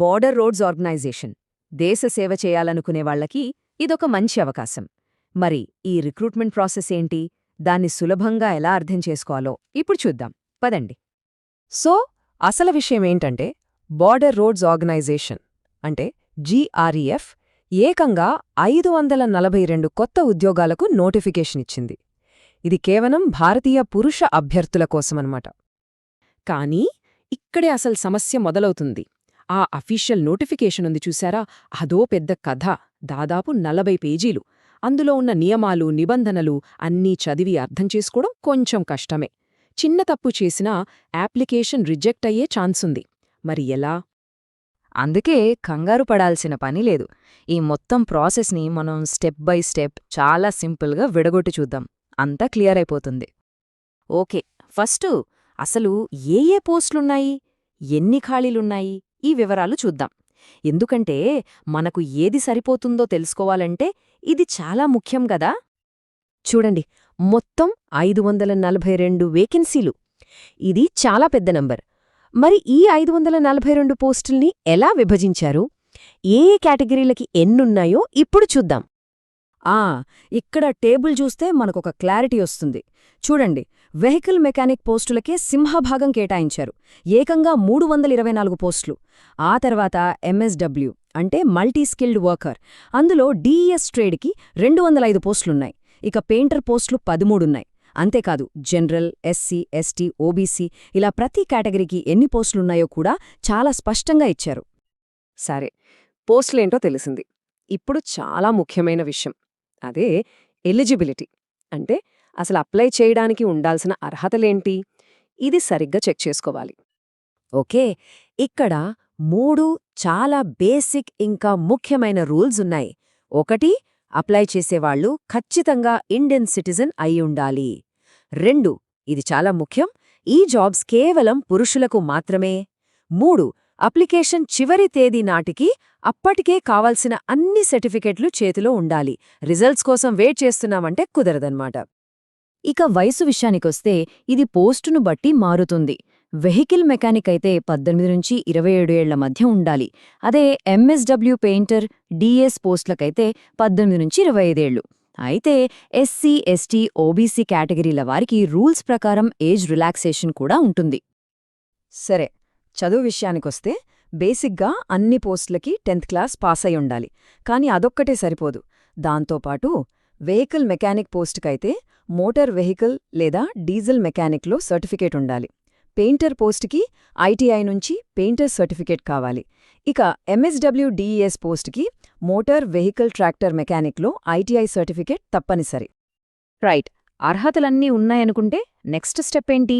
Border roads organisation దేశ సేవ చేయాలనుకునే వాళ్లకి ఇదొక మంచి అవకాశం. మరి ఈ రిక్రూట్మెంట్ ప్రాసెస్ ఏంటి, దాన్ని సులభంగా ఎలా అర్థం చేసుకోవాలో ఇప్పుడు చూద్దాం పదండి. సో అసలు విషయమేంటంటే, బోర్డర్ రోడ్స్ ఆర్గనైజేషన్ అంటే జీఆర్ఈఎఫ్ ఏకంగా 542 కొత్త ఉద్యోగాలకు నోటిఫికేషన్ ఇచ్చింది. ఇది కేవలం భారతీయ పురుష అభ్యర్థుల కోసమన్నమాట. కానీ ఇక్కడే అసలు సమస్య మొదలవుతుంది. ఆ అఫీషియల్ నోటిఫికేషన్ ఉంది చూశారా, అదో పెద్ద కథ, దాదాపు 40 పేజీలు. అందులో ఉన్న నియమాలు, నిబంధనలు అన్నీ చదివి అర్థం చేసుకోవడం కొంచెం కష్టమే. చిన్న తప్పు చేసినా అప్లికేషన్ రిజెక్ట్ అయ్యే ఛాన్సుంది. మరి ఎలా? అందుకే కంగారు పడాల్సిన పని లేదు. ఈ మొత్తం ప్రాసెస్ని మనం స్టెప్ బై స్టెప్ చాలా సింపుల్గా విడగొట్టి చూద్దాం. అంతా క్లియర్ అయిపోతుంది. ఓకే, ఫస్టు అసలు ఏ పోస్టులున్నాయి, ఎన్ని ఖాళీలున్నాయి, ఈ వివరాలు చూద్దాం. ఎందుకంటే మనకు ఏది సరిపోతుందో తెలుసుకోవాలంటే ఇది చాలా ముఖ్యం గదా. చూడండి, మొత్తం 542 వేకెన్సీలు. ఇది చాలా పెద్ద నంబర్. మరి ఈ 542 పోస్టుల్ని ఎలా విభజించారు, ఏ కేటగిరీలకి ఎన్నున్నాయో ఇప్పుడు చూద్దాం. ఇక్కడ టేబుల్ చూస్తే మనకొక క్లారిటీ వస్తుంది. చూడండి, వెహికల్ మెకానిక్ పోస్టులకే సింహభాగం కేటాయించారు, ఏకంగా 324 పోస్టులు. ఆ తర్వాత ఎంఎస్డబ్ల్యూ అంటే మల్టీ స్కిల్డ్ వర్కర్, అందులో డిఈఎస్ ట్రేడ్కి 205 పోస్టులున్నాయి. ఇక పెయింటర్ పోస్టులు 13 ఉన్నాయి. అంతేకాదు జనరల్, ఎస్సీ, ఎస్టీ, ఓబీసీ ఇలా ప్రతి కేటగిరీకి ఎన్ని పోస్టులున్నాయో కూడా చాలా స్పష్టంగా ఇచ్చారు. సరే, పోస్టులేంటో తెలిసింది. ఇప్పుడు చాలా ముఖ్యమైన విషయం, అదే ఎలిజిబిలిటీ. అంటే అసలు అప్లై చేయడానికి ఉండాల్సిన అర్హతలేంటి, ఇది సరిగ్గా చెక్ చేసుకోవాలి. ఓకే, ఇక్కడ 3 చాలా బేసిక్ ఇంకా ముఖ్యమైన రూల్స్ ఉన్నాయి. ఒకటి, అప్లై చేసేవాళ్లు ఖచ్చితంగా ఇండియన్ సిటిజన్ అయి ఉండాలి. 2, ఇది చాలా ముఖ్యం, ఈ జాబ్స్ కేవలం పురుషులకు మాత్రమే. 3, అప్లికేషన్ చివరి తేదీ నాటికి అప్పటికే కావాల్సిన అన్ని సర్టిఫికెట్లు చేతిలో ఉండాలి. రిజల్ట్స్ కోసం వెయిట్ చేస్తున్నామంటే కుదరదన్నమాట. ఇక వయసు విషయానికొస్తే ఇది పోస్టును బట్టి మారుతుంది. వెహికల్ మెకానిక్ అయితే 18 నుంచి 27 ఏళ్ల మధ్య ఉండాలి. అదే ఎంఎస్డబ్ల్యూ పెయింటర్, డిఎస్ పోస్టులకైతే 18 నుంచి 25 ఏళ్లు. అయితే ఎస్సీ, ఎస్టీ, ఓబీసీ కేటగిరీల వారికి రూల్స్ ప్రకారం ఏజ్ రిలాక్సేషన్ కూడా ఉంటుంది. సరే, చదువు విషయానికొస్తే బేసిక్గా అన్ని పోస్టులకి 10th క్లాస్ పాస్ అయి ఉండాలి. కానీ అదొక్కటే సరిపోదు. దాంతోపాటు వెహికల్ మెకానిక్ పోస్టుకైతే మోటార్ వెహికల్ లేదా డీజిల్ మెకానిక్లో సర్టిఫికేట్ ఉండాలి. పెయింటర్ పోస్టుకి ఐటీఐ నుంచి పెయింటర్ సర్టిఫికేట్ కావాలి. ఇక ఎంఎస్డబ్ల్యూ డిఈఎస్ పోస్టుకి మోటార్ వెహికల్ ట్రాక్టర్ మెకానిక్లో ఐటీఐ సర్టిఫికేట్ తప్పనిసరి. రైట్, అర్హతలన్నీ ఉన్నాయనుకుంటే నెక్స్ట్ స్టెప్ ఏంటి?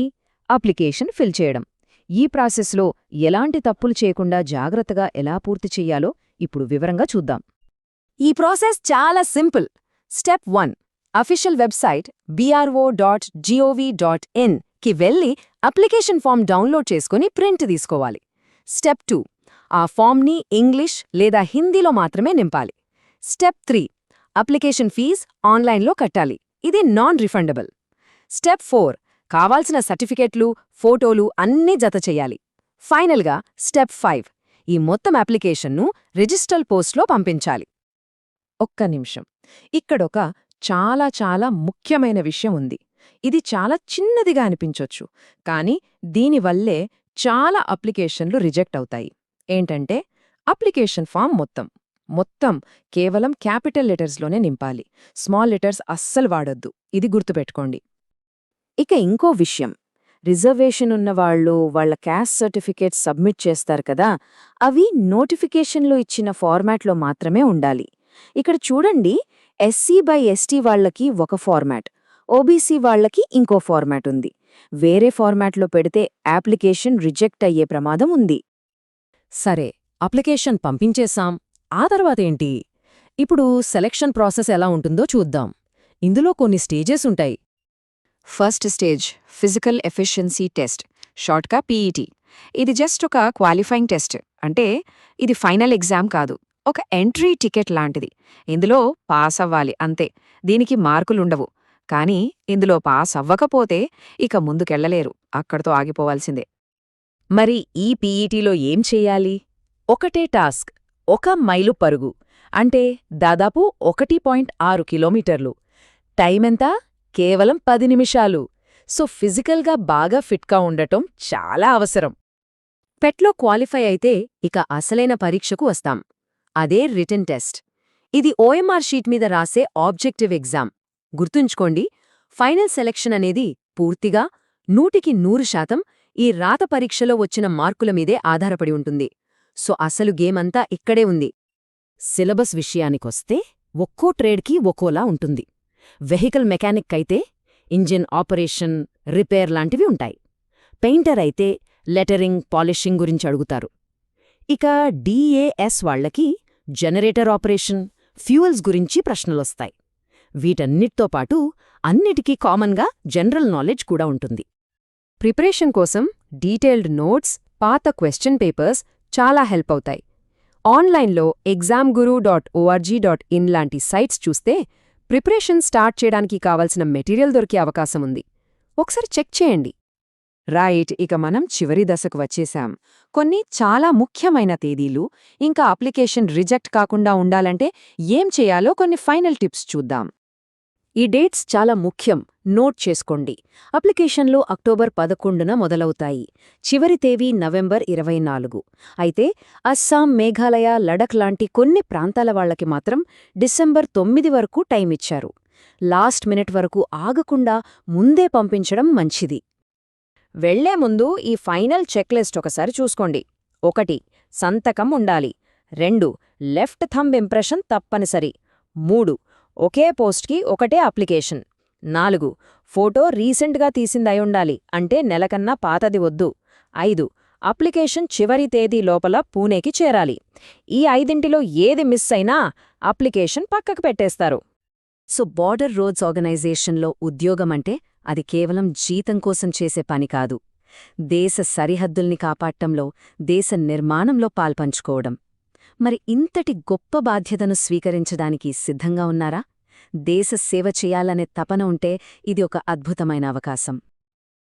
అప్లికేషన్ ఫిల్ చేయడం. ఈ ప్రాసెస్లో ఎలాంటి తప్పులు చేయకుండా జాగ్రత్తగా ఎలా పూర్తి చెయ్యాలో ఇప్పుడు వివరంగా చూద్దాం. ఈ ప్రాసెస్ చాలా simple. Step 1, official website bro.gov.in కి వెళ్ళి అప్లికేషన్ ఫామ్ డౌన్లోడ్ చేసుకుని ప్రింట్ తీసుకోవాలి. స్టెప్ 2, ఆ ఫామ్ని ఇంగ్లీష్ లేదా హిందీలో మాత్రమే నింపాలి. స్టెప్ 3, అప్లికేషన్ ఫీజ్ ఆన్లైన్లో కట్టాలి. ఇది నాన్ రిఫండబుల్. స్టెప్ 4, కావాల్సిన సర్టిఫికెట్లు, ఫోటోలు అన్నీ జతచెయ్యాలి. ఫైనల్గా స్టెప్ 5, ఈ మొత్తం అప్లికేషన్ను రిజిస్టర్డ్ పోస్ట్లో పంపించాలి. ఒక్క నిమిషం, ఇక్కడొక చాలా చాలా ముఖ్యమైన విషయం ఉంది. ఇది చాలా చిన్నదిగా అనిపించొచ్చు, కానీ దీనివల్లే చాలా అప్లికేషన్లు రిజెక్ట్ అవుతాయి. ఏంటంటే అప్లికేషన్ ఫామ్ మొత్తం కేవలం క్యాపిటల్ లెటర్స్లోనే నింపాలి. స్మాల్ లెటర్స్ అస్సలు వాడొద్దు, ఇది గుర్తుపెట్టుకోండి. ఇక ఇంకో విషయం, రిజర్వేషన్ ఉన్నవాళ్లు వాళ్ల క్యాస్ట్ సర్టిఫికేట్ సబ్మిట్ చేస్తారు కదా, అవి నోటిఫికేషన్లో ఇచ్చిన ఫార్మాట్లో మాత్రమే ఉండాలి. ఇక్కడ చూడండి, ఎస్సీ బై ఎస్టీ వాళ్లకి ఒక ఫార్మాట్, ఓబీసీ వాళ్లకి ఇంకో ఫార్మాట్ ఉంది. వేరే ఫార్మాట్లో పెడితే అప్లికేషన్ రిజెక్ట్ అయ్యే ప్రమాదం ఉంది. సరే, అప్లికేషన్ పంపించేశాం. ఆ తర్వాతేంటి? ఇప్పుడు సెలక్షన్ ప్రాసెస్ ఎలా ఉంటుందో చూద్దాం. ఇందులో కొన్ని స్టేజెస్ ఉంటాయి. First stage physical efficiency test, షార్ట్గా పీఈటీ. ఇది జస్ట్ ఒక క్వాలిఫైయింగ్ టెస్ట్. అంటే ఇది ఫైనల్ ఎగ్జామ్ కాదు, ఒక ఎంట్రీ టికెట్ లాంటిది. ఇందులో పాస్ అవ్వాలి అంతే, దీనికి మార్కులుండవు. కానీ ఇందులో పాస్ అవ్వకపోతే ఇక ముందుకెళ్లలేరు, అక్కడితో ఆగిపోవాల్సిందే. మరి ఈ పీఈటీలో ఏం చెయ్యాలి? ఒకటే టాస్క్, 1 మైలు పరుగు, అంటే దాదాపు 1.6 కిలోమీటర్లు. టైమెంత? కేవలం 10 నిమిషాలు. సో ఫిజికల్గా బాగా ఫిట్గా ఉండటం చాలా అవసరం. పెట్లో క్వాలిఫై అయితే ఇక అసలైన పరీక్షకు వస్తాం. అదే రిటన్ టెస్ట్. ఇది ఓఎంఆర్ షీట్ మీద రాసే ఆబ్జెక్టివ్ ఎగ్జామ్. గుర్తుంచుకోండి, ఫైనల్ సెలక్షన్ అనేది పూర్తిగా 100% ఈ రాత పరీక్షలో వచ్చిన మార్కుల మీదే ఆధారపడి ఉంటుంది. సో అసలు గేమంతా ఇక్కడే ఉంది. సిలబస్ విషయానికొస్తే ఒక్కో ట్రేడ్కి ఒక్కోలా ఉంటుంది. వెహికల్ మెకానిక్ అయితే ఇంజిన్ ఆపరేషన్, రిపేర్ లాంటివి ఉంటాయి. పెయింటర్ అయితే లెటరింగ్, పాలిషింగ్ గురించి అడుగుతారు. ఇక డిఏఎస్ వాళ్లకి జనరేటర్ ఆపరేషన్, ఫ్యూయల్స్ గురించి ప్రశ్నలొస్తాయి. వీటన్నిటితో పాటు అన్నిటికీ కామన్గా జనరల్ నాలెడ్జ్ కూడా ఉంటుంది. ప్రిపరేషన్ కోసం డీటెయిల్డ్ నోట్స్, పాత క్వశ్చన్ పేపర్స్ చాలా హెల్ప్ అవుతాయి. ఆన్లైన్లో examguru.org.in లాంటి సైట్స్ చూస్తే ప్రిపరేషన్ స్టార్ట్ చేయడానికి కావలసిన మెటీరియల్ దొరికే అవకాశం ఉంది. ఒకసారి చెక్ చేయండి. రైట్, ఇక మనం చివరి దశకు వచ్చేశాం. కొన్ని చాలా ముఖ్యమైన తేదీలు, ఇంకా అప్లికేషన్ రిజెక్ట్ కాకుండా ఉండాలంటే ఏం చేయాలో కొన్ని ఫైనల్ టిప్స్ చూద్దాం. ఈ డేట్స్ చాలా ముఖ్యం, నోట్ చేసుకోండి. అప్లికేషన్లు అక్టోబర్ 11న మొదలవుతాయి. చివరి తేదీ నవంబర్ 24. అయితే అస్సాం, మేఘాలయ, లడఖ్ లాంటి కొన్ని ప్రాంతాల వాళ్లకి మాత్రం డిసెంబర్ 9 వరకు టైం ఇచ్చారు. లాస్ట్ మినిట్ వరకు ఆగకుండా ముందే పంపించడం మంచిది. వెళ్లే ముందు ఈ ఫైనల్ చెక్లిస్ట్ ఒకసారి చూసుకోండి. 1. సంతకం ఉండాలి. 2. లెఫ్ట్ థంబ్ ఇంప్రెషన్ తప్పనిసరి. 3. ఒకే పోస్ట్కి ఒకటే అప్లికేషన్. 4. ఫోటో రీసెంట్గా తీసిందయుండాలి, అంటే నెలకన్నా పాతది వద్దు. 5. అప్లికేషన్ చివరి తేదీ లోపల పూణేకి చేరాలి. ఈ 5 ఏది మిస్ అయినా అప్లికేషన్ పక్కకు పెట్టేస్తారు. సో బార్డర్ రోడ్స్ ఆర్గనైజేషన్లో ఉద్యోగమంటే అది కేవలం జీతం కోసం చేసే పని కాదు. దేశ సరిహద్దుల్ని కాపాడటంలో, దేశ నిర్మాణంలో పాల్పంచుకోవడం. మరి ఇంతటి గొప్ప బాధ్యతను స్వీకరించడానికి సిద్ధంగా ఉన్నారా? దేశ సేవ చెయ్యాలనే తపన ఉంటే ఇది ఒక అద్భుతమైన అవకాశం.